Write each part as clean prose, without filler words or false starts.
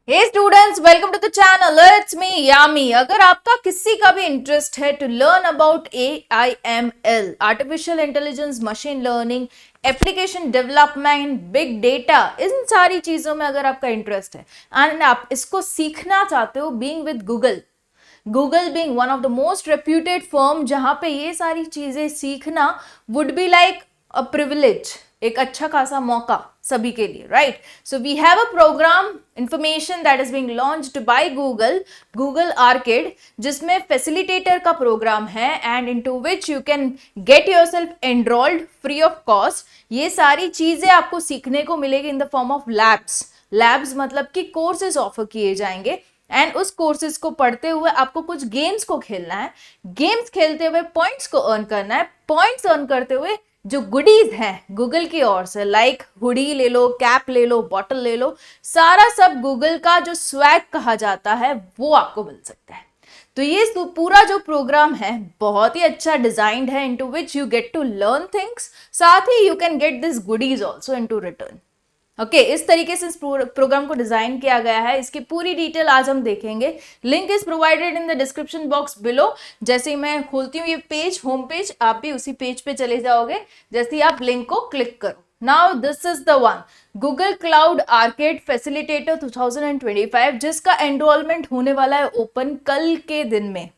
Hey students, welcome to the channel. It's me Yami. अगर आपका किसी का भी इंटरेस्ट है to learn about AIML, artificial intelligence, machine learning, application development, big data, इन सारी चीजों में अगर आपका इंटरेस्ट है एंड आप इसको सीखना चाहते हो, being with Google being one of the most reputed firm, जहां पे ये सारी चीजें सीखना would be like a privilege, एक अच्छा खासा मौका सभी के लिए, right? So we have a programme information that is being launched by Google arcade, जिसमें फैसिलिटेटर का प्रोग्राम है and into which you can get yourself enrolled free of cost. ये सारी चीजें आपको सीखने को मिलेगी in the form of labs मतलब कि कोर्सेज ऑफर किए जाएंगे एंड उस कोर्सेज को पढ़ते हुए आपको कुछ गेम्स को खेलना है, गेम्स खेलते हुए पॉइंट्स को अर्न करना है, पॉइंट्स अर्न करते हुए जो गुडीज हैं गूगल की ओर से, लाइक हुडी ले लो, कैप ले लो, बॉटल ले लो, सारा सब गूगल का जो स्वैग कहा जाता है वो आपको मिल सकता है। तो ये पूरा जो प्रोग्राम है बहुत ही अच्छा डिजाइंड है, into which you get to learn things, साथ ही you can get this goodies also into return. Okay, इस तरीके से इस प्रोग्राम को डिजाइन किया गया है। इसकी पूरी डिटेल आज हम देखेंगे। Link is provided in the description box below. जैसे ही मैं खोलती हूँ ये पेज, होम पेज, आप भी उसी पेज पे चले जाओगे जैसे ही आप लिंक को क्लिक करो। Now this is the one, Google cloud orchid facilitator 2025, जिसका एनरोलमेंट होने वाला है ओपन कल के दिन में।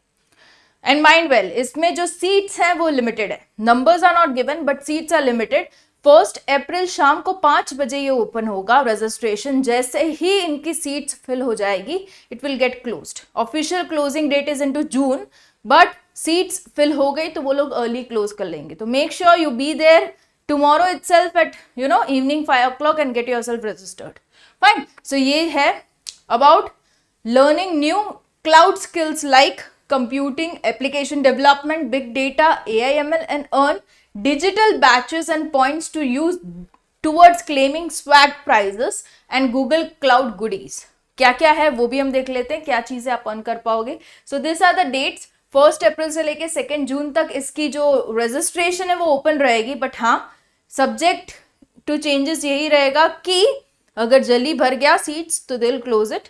एंड माइंड वेल, इसमें जो सीट्स हैं वो लिमिटेड है, numbers are not given but seats are limited. 1 April शाम को 5 बजे ये ओपन होगा रजिस्ट्रेशन। जैसे ही इनकी सीट्स फिल हो जाएगी it will get closed. Official closing date is into June, but seats fill हो गई तो वो लोग अर्ली क्लोज कर लेंगे। तो make sure you be there tomorrow itself at evening 5 o'clock and get yourself registered. Fine. So ये है about learning new cloud skills like computing, application development, big data, AIML, and earn digital batches and points to use towards claiming swag prizes and Google Cloud goodies. क्या क्या है वो भी हम देख लेते हैं, क्या चीजें आप अर्न कर पाओगे। So this are the dates. 1 April से लेके 2 जून तक इसकी जो रजिस्ट्रेशन है वो ओपन रहेगी, बट हाँ, सब्जेक्ट टू चेंजेस यही रहेगा कि अगर जल्दी भर गया सीट्स तो दे विल क्लोज इट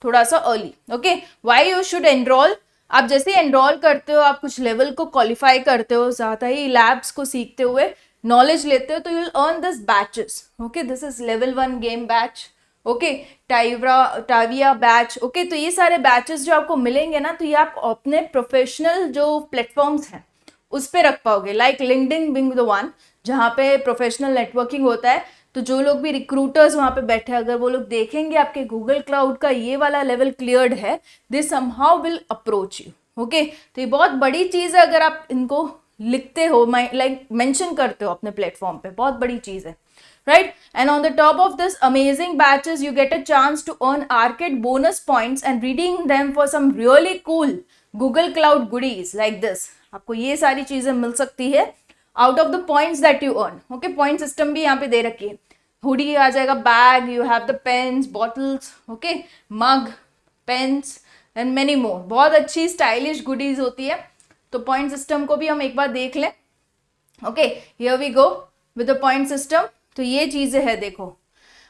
थोड़ा सा early. Okay, why you should enrol? आप जैसे एनरोल करते हो, आप कुछ लेवल को क्वालिफाई करते हो, ज़्यादा ही लैब्स को सीखते हुए नॉलेज लेते हो, तो you will earn this badges. Okay, this is level 1 game badge, okay, trivia badge. Okay, तो ये सारे बैचेस जो आपको मिलेंगे ना, तो ये आप अपने प्रोफेशनल जो प्लेटफॉर्म्स हैं उस पर रख पाओगे, like LinkedIn being the one, जहाँ पे प्रोफेशनल नेटवर्किंग होता है। तो जो लोग भी रिक्रूटर्स वहाँ पे बैठे, अगर वो लोग देखेंगे आपके गूगल क्लाउड का ये वाला लेवल क्लियर्ड है, दे somehow will approach you. Okay, तो ये बहुत बड़ी चीज़ है अगर आप इनको लिखते हो, लाइक मेंशन करते हो अपने प्लेटफॉर्म पे, बहुत बड़ी चीज़ है, right? And on the top of this amazing batches, you get a chance to earn Arcade bonus points and redeem them for some really cool Google Cloud goodies like this. आपको ये सारी चीजें मिल सकती है out of the points that you earn. Okay, point system भी यहाँ पे दे रखी है। हुडी आ जाएगा, bag, you have the pens, bottles, okay, mug, pens and many more. बहुत अच्छी स्टाइलिश goodies होती है। तो point system को भी हम एक बार देख लें। Okay, here we go with the point system. तो ये चीजें है, देखो,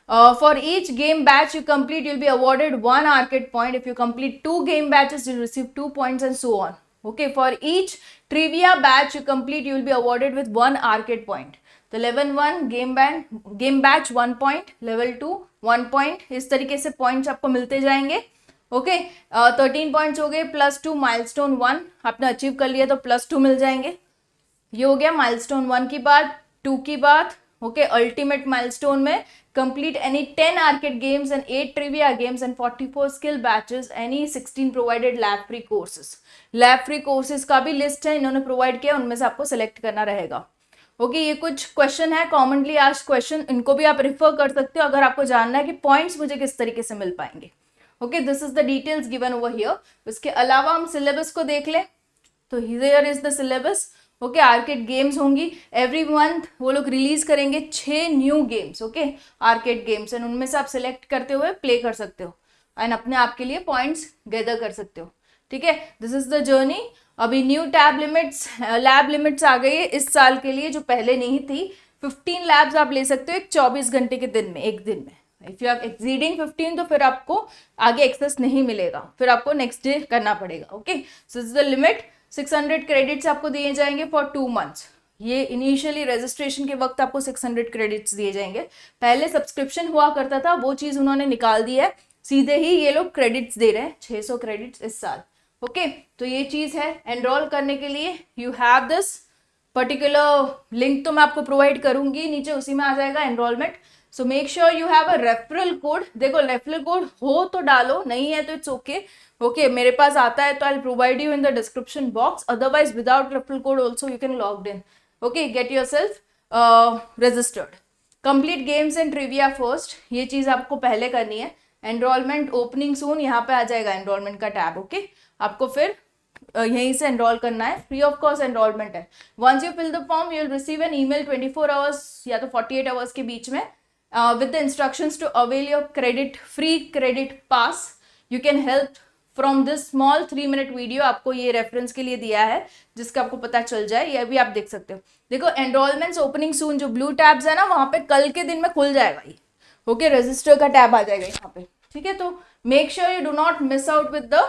for each game badge you complete you will be awarded 1 arcade point. If you complete 2 game badges you receive 2 points and so on. Okay, for each trivia badge you complete you will be awarded with 1 arcade point. तो level 1 game badge 1 point, level 2 1 point, इस तरीके से points आपको मिलते जाएंगे। Okay, 13 points हो गए, +2 milestone 1 आपने अचीव कर लिया तो +2 मिल जाएंगे। ये हो गया माइलस्टोन 1 की बात। 2 की बात, ओके, अल्टीमेट माइलस्टोन में complete any 10 arcade games and 8 trivia games and 44 skill batches, any 16 provided lab free courses. Lab free courses का भी लिस्ट है, इन्होंने प्रोवाइड किया, उनमें से आपको सेलेक्ट करना रहेगा। ओके, ये कुछ क्वेश्चन है, कॉमनली आस्क्ड क्वेश्चन, इनको भी आप रिफर कर सकते हो अगर आपको जानना है कि पॉइंट्स मुझे किस तरीके से मिल पाएंगे। Okay, this is the details given over here. उसके अलावा हम सिलेबस को देख लें तो here is the syllabus. Okay, arcade games होंगी एवरी मंथ, वो लोग रिलीज करेंगे 6 new games, okay, arcade games, and उनमें से आप सिलेक्ट करते हुए प्ले कर सकते हो एंड अपने आप के लिए पॉइंट्स गैदर कर सकते हो। ठीक है, दिस इज द जर्नी। अभी न्यू लैब लिमिट्स आ गई है इस साल के लिए, जो पहले नहीं थी। 15 लैब्स आप ले सकते हो एक 24 घंटे के दिन में, एक दिन में। इफ यू आर एक्सीडिंग 15 तो फिर आपको आगे एक्सेस नहीं मिलेगा, फिर आपको नेक्स्ट डे करना पड़ेगा. Okay, so this is the limit. 600 credits आपको दिए जाएंगे फॉर 2 months. ये इनिशियली रजिस्ट्रेशन के वक्त आपको 600 क्रेडिट्स दिए जाएंगे. पहले सब्सक्रिप्शन हुआ करता था, वो चीज उन्होंने निकाल दी है, सीधे ही ये लोग क्रेडिट्स दे रहे हैं, 600 क्रेडिट्स इस साल. ओके, तो ये चीज है. एनरोल करने के लिए you have this particular link, तो मैं आपको प्रोवाइड करूंगी नीचे, उसी में आ जाएगा enrolment. So make sure you have a referral code. देखो रेफरल कोड हो तो डालो, नहीं है तो इट्स ओके. ओके, मेरे पास आता है तो I provide you in the description box. Otherwise without referral code also you can log in. Okay, get your self registered. Complete games and trivia first, ये चीज आपको पहले करनी है. एनरोलमेंट ओपनिंग सून, यहाँ पे आ जाएगा एनरोलमेंट का टैब. ओके, आपको फिर यहीं से एनरोल करना है. फ्री ऑफ कॉस्ट एनरोलमेंट है. Once you fill the form you will receive an email 24 hours या तो 48 आवर्स के बीच में with the instructions to avail your free credit pass. You can help from this small 3-minute video. आपको ये reference के लिए दिया है जिसका आपको पता चल जाए, ये भी आप देख सकते हो. देखो एनरोलमेंट्स ओपनिंग सून, जो ब्लू टैब्स है ना, वहां पे कल के दिन में खुल जाएगा ये. ओके, रजिस्टर का टैब आ जाएगा यहाँ पे. ठीक है, तो make sure you do not miss out with the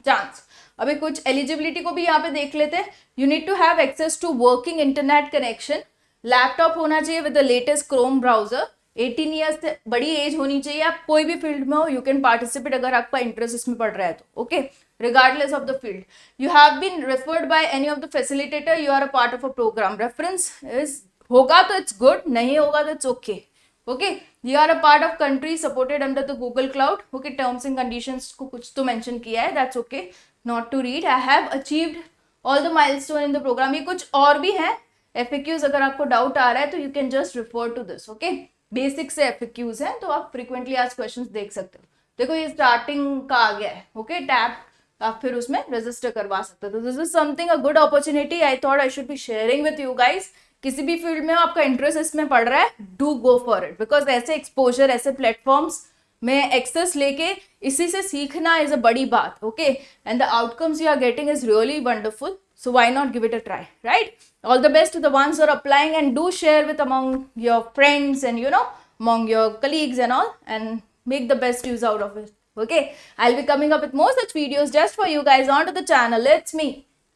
chance. अभी कुछ एलिजिबिलिटी को भी यहाँ पे देख लेते हैं. You need to have access to working internet connection. Laptop होना चाहिए with the latest Chrome browser. 18 years से बड़ी एज होनी चाहिए. आप कोई भी फील्ड में हो, यू कैन पार्टिसिपेट अगर आपका इंटरेस्ट इसमें पड़ रहा है तो. Okay, regardless of the field. You have been referred by any of the facilitator. You are a part of a programme. Reference is होगा तो इट्स गुड, नहीं होगा तो it's okay. Okay, you are a part of country supported under the Google cloud. Okay, terms and conditions को कुछ तो mention किया है, that's okay, not to read. I have achieved all the milestone in the programme. ये कुछ और भी है FAQs. अगर आपको डाउट आ रहा है तो you can just refer to this. Okay, basic से FAQs हैं, तो आप फ्रीक्वेंटली आज क्वेश्चंस देख सकते हो. देखो ये स्टार्टिंग का आ गया है. ओके, टैब आप फिर उसमें रजिस्टर करवा सकते हो. तो this is something a good opportunity. I thought I should be sharing with you guys. किसी भी फील्ड में आपका इंटरेस्ट इसमें पड़ रहा है, do go for it, because ऐसे एक्सपोजर, ऐसे प्लेटफॉर्म्स में एक्सेस लेके इसी से सीखना इज अ बड़ी बात. Okay, and the outcomes you are getting is really wonderful. So why not give it a try, right? All the best to the ones who are applying, and do share with among your friends and among your colleagues and all, and make the best use out of it. Okay, I'll be coming up with more such videos just for you guys onto the channel. It's me,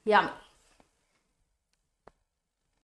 Yami.